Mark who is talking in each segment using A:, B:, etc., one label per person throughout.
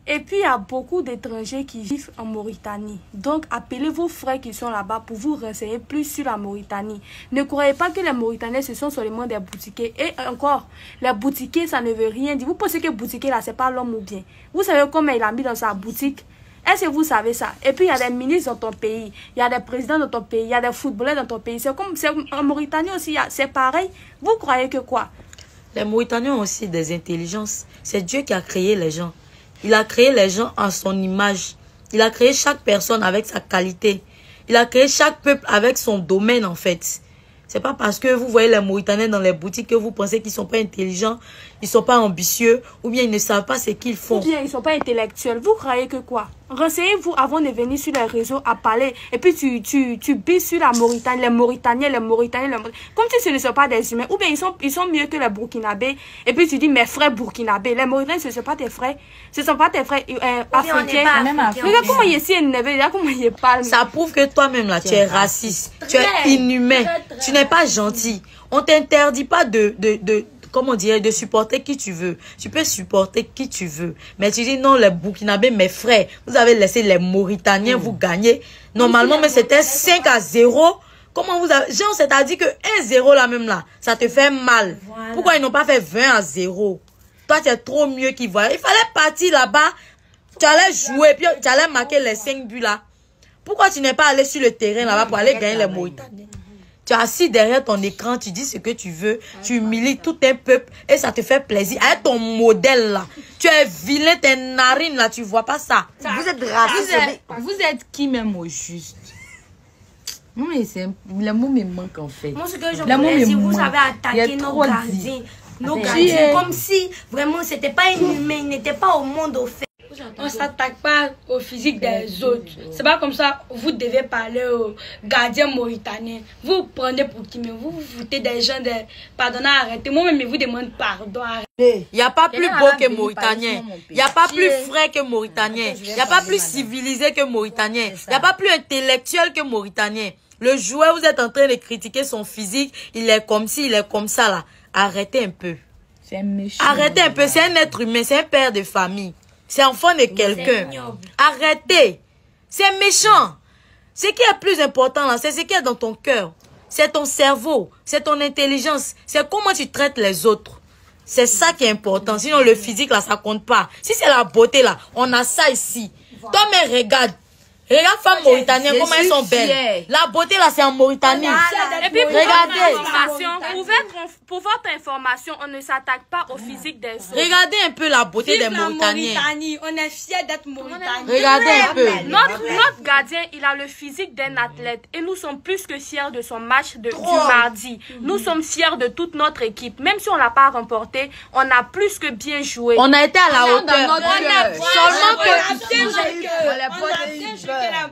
A: Et puis, il y a beaucoup d'étrangers qui vivent en Mauritanie. Donc, appelez vos frères qui sont là-bas pour vous renseigner plus sur la Mauritanie. Ne croyez pas que les Mauritaniens, ce sont seulement des boutiquiers. Et encore, les boutiquiers, ça ne veut rien dire. Vous pensez que boutiquier, là, c'est pas l'homme ou bien? Vous savez comment il a mis dans sa boutique? Est-ce que vous savez ça? Et puis, il y a des ministres dans ton pays. Il y a des présidents dans ton pays. Il y a des footballeurs dans ton pays. C'est comme en Mauritanie aussi, c'est pareil. Vous croyez que quoi?
B: Les Mauritaniens ont aussi des intelligences. C'est Dieu qui a créé les gens. Il a créé les gens en son image. Il a créé chaque personne avec sa qualité. Il a créé chaque peuple avec son domaine, en fait. C'est pas parce que vous voyez les Mauritaniens dans les boutiques que vous pensez qu'ils sont pas intelligents, ils sont pas ambitieux, ou bien ils ne savent pas ce qu'ils font.
A: Ou bien ils sont pas intellectuels. Vous croyez que quoi? Renseignez-vous avant de venir sur les réseaux à parler. Et puis tu bises sur la Mauritanie, les Mauritaniens. Comme si ce ne sont pas des humains. Ou bien ils sont mieux que les Burkinabés. Et puis tu dis mes frères Burkinabés. Les Mauritaniens, ce ne sont pas tes frères. Ce ne sont pas tes frères africains. Regarde comment il est si énervé. Regarde comment il parle.
B: Ça prouve que toi-même là, tu es raciste. Tu es inhumain. Tu n'es pas gentil. On t'interdit pas comment dire, de supporter qui tu veux. Tu peux supporter qui tu veux. Mais tu dis non, les Burkinabés, mes frères, vous avez laissé les Mauritaniens vous gagner. Normalement, mais c'était 5-0. Comment vous avez... Genre, c'est-à-dire que 1-0 là même là, ça te fait mal. Voilà. Pourquoi ils n'ont pas fait 20-0? Toi, tu es trop mieux qu'ils voient. Il fallait partir là-bas. Tu allais jouer, puis tu allais marquer les 5 buts là. Pourquoi tu n'es pas allé sur le terrain là-bas pour aller gagner les Mauritaniens? Tu es assis derrière ton écran, tu dis ce que tu veux, tu humilies tout un peuple et ça te fait plaisir. Avec ton modèle là, tu es vilain, tes narines là, tu vois pas ça.
C: Vous êtes raciste.
D: Vous êtes qui même au juste? Non mais le mot me manque en fait.
C: Moi ce que je voulais dire, vous avez attaqué nos gardiens. Nos gardiens comme si vraiment c'était pas un humain, il n'était pas au monde au fait.
E: On ne s'attaque pas au physique des autres. C'est pas comme ça, vous devez parler aux gardiens mauritaniens. Vous prenez pour qui, mais vous foutez des gens de pardon, arrêtez. Moi-même, je vous demande pardon, arrêtez.
B: Il n'y a pas plus beau que Mauritanien. Il n'y a pas plus frais que Mauritanien. Il n'y a pas plus civilisé que Mauritanien. Il n'y a pas plus intellectuel que Mauritanien. Le joueur, vous êtes en train de critiquer son physique. Il est comme ci, il est comme ça là. Arrêtez un peu.
D: C'est méchant.
B: Arrêtez un peu. C'est un être humain, c'est un père de famille. C'est enfant de quelqu'un. Arrêtez. C'est méchant. Ce qui est plus important là, c'est ce qui est dans ton cœur. C'est ton cerveau. C'est ton intelligence. C'est comment tu traites les autres. C'est ça qui est important. Sinon, le physique là, ça compte pas. Si c'est la beauté là, on a ça ici. Toi, mais regarde. Regarde, femmes mauritaniennes, comment elles sont belles. La beauté, là, c'est en Mauritanie.
A: Et puis,
B: regardez.
A: Pour votre information, on ne s'attaque pas au physique des autres.
B: Regardez un peu la beauté des Mauritaniens.
E: On est fiers d'être Mauritaniens.
B: Regardez un peu.
A: Notre gardien, il a le physique d'un athlète. Et nous sommes plus que fiers de son match du mardi. Nous sommes fiers de toute notre équipe. Même si on l'a pas remporté, on a plus que bien joué.
B: On a été à la hauteur.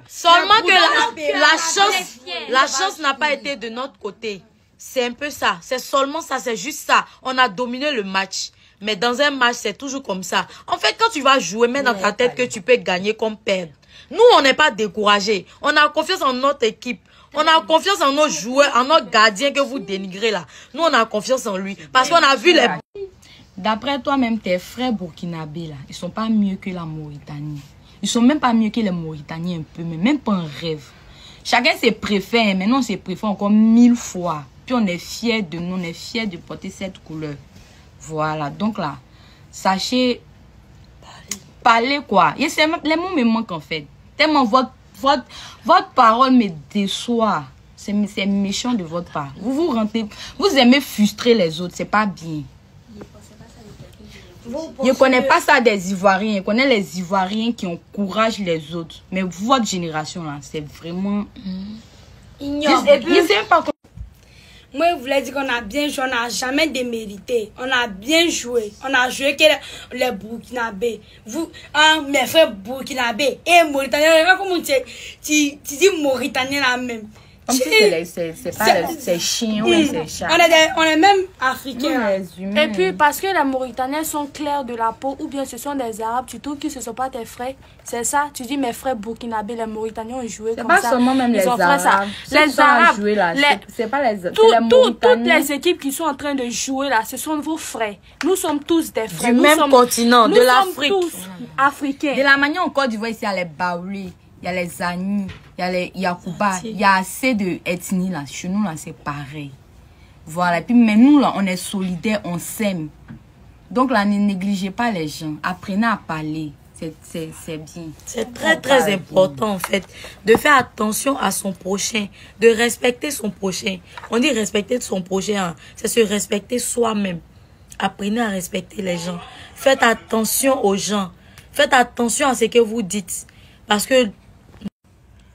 B: Seulement que la chance n'a pas été de notre côté. C'est un peu ça. C'est seulement ça. C'est juste ça. On a dominé le match. Mais dans un match, c'est toujours comme ça. En fait, quand tu vas jouer, mets dans ta tête que tu peux gagner comme perdre. Nous, on n'est pas découragés. On a confiance en notre équipe. On a confiance en nos joueurs, en notre gardien que vous dénigrez là. Nous, on a confiance en lui. Parce qu'on a vu les...
D: D'après toi-même, tes frères burkinabés là, ils sont pas mieux que la Mauritanie. Ils sont même pas mieux que les Mauritaniens un peu, mais même pas un rêve. Chacun se préfère, maintenant on se préfère encore 1000 fois. Puis on est fiers de nous, on est fiers de porter cette couleur. Voilà, donc là, sachez parler quoi. Et les mots me manquent en fait. Tellement votre parole me déçoit. C'est méchant de votre part. Vous aimez frustrer les autres, c'est pas bien. Je ne connais pas ça des Ivoiriens. Je connais les Ivoiriens qui encouragent les autres. Mais votre génération, là, c'est vraiment...
E: ignoble. Moi, je voulais dire qu'on a bien joué. On n'a jamais démérité. On a bien joué. On a joué que les Burkinabés. Vous, mes frères Burkinabés et Mauritaniens, comment tu dis Mauritanien là même.
D: Comme si c'est chiens ou c'est chats.
E: On est même africains.
A: Et puis, parce que les Mauritaniens sont clairs de la peau, ou bien ce sont des Arabes, tu trouves que ce ne sont pas tes frères. C'est ça, tu dis mes frères burkinabés, les Mauritaniens ont joué comme ça.
D: C'est pas seulement même les Arabes.
A: Les Arabes,
D: c'est pas les
A: toutes les équipes qui sont en train de jouer là, ce sont vos frères. Nous sommes tous des frères.
B: Du même continent, de l'Afrique.
A: Nous sommes tous africains.
D: De la manière en Côte d'Ivoire, ici, il y a les Baoulés, il y a les Ani, il y a les Yakuba, il y a assez de ethnies là. Chez nous, là, c'est pareil. Voilà. Et puis, mais nous, là, on est solidaires, on s'aime. Donc, là, ne négligez pas les gens. Apprenez à parler. C'est bien.
B: C'est très, très important, en fait, de faire attention à son prochain, de respecter son prochain. On dit respecter son prochain, hein, c'est se respecter soi-même. Apprenez à respecter les gens. Faites attention aux gens. Faites attention à ce que vous dites. Parce que...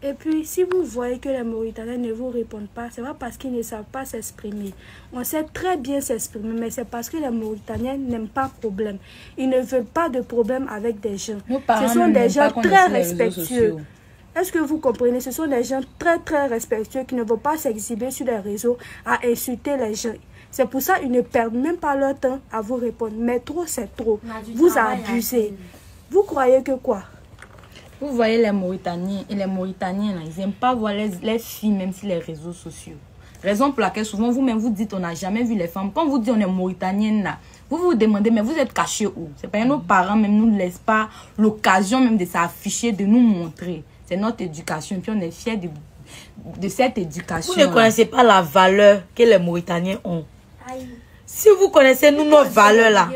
A: Et puis, si vous voyez que les Mauritaniens ne vous répondent pas, c'est pas parce qu'ils ne savent pas s'exprimer. On sait très bien s'exprimer, mais c'est parce que les Mauritaniens n'aiment pas de problème. Ils ne veulent pas de problème avec des gens. Ce sont des gens très respectueux. Est-ce que vous comprenez? Ce sont des gens très, très respectueux qui ne vont pas s'exhiber sur les réseaux à insulter les gens. C'est pour ça qu'ils ne perdent même pas leur temps à vous répondre. Mais trop, c'est trop. Vous abusez. Vous croyez que quoi?
D: Vous voyez les Mauritaniens et les Mauritaniens, là, ils n'aiment pas voir les filles, même sur les réseaux sociaux. Raison pour laquelle souvent vous-même vous dites on n'a jamais vu les femmes. Quand vous dites on est Mauritanienne, là, vous vous demandez mais vous êtes cachés où? C'est parce que nos parents même nous ne laissent pas l'occasion même de s'afficher, de nous montrer. C'est notre éducation et puis on est fiers de cette éducation.
B: Vous ne connaissez pas la valeur que les Mauritaniens ont. Si vous connaissez nos valeurs là,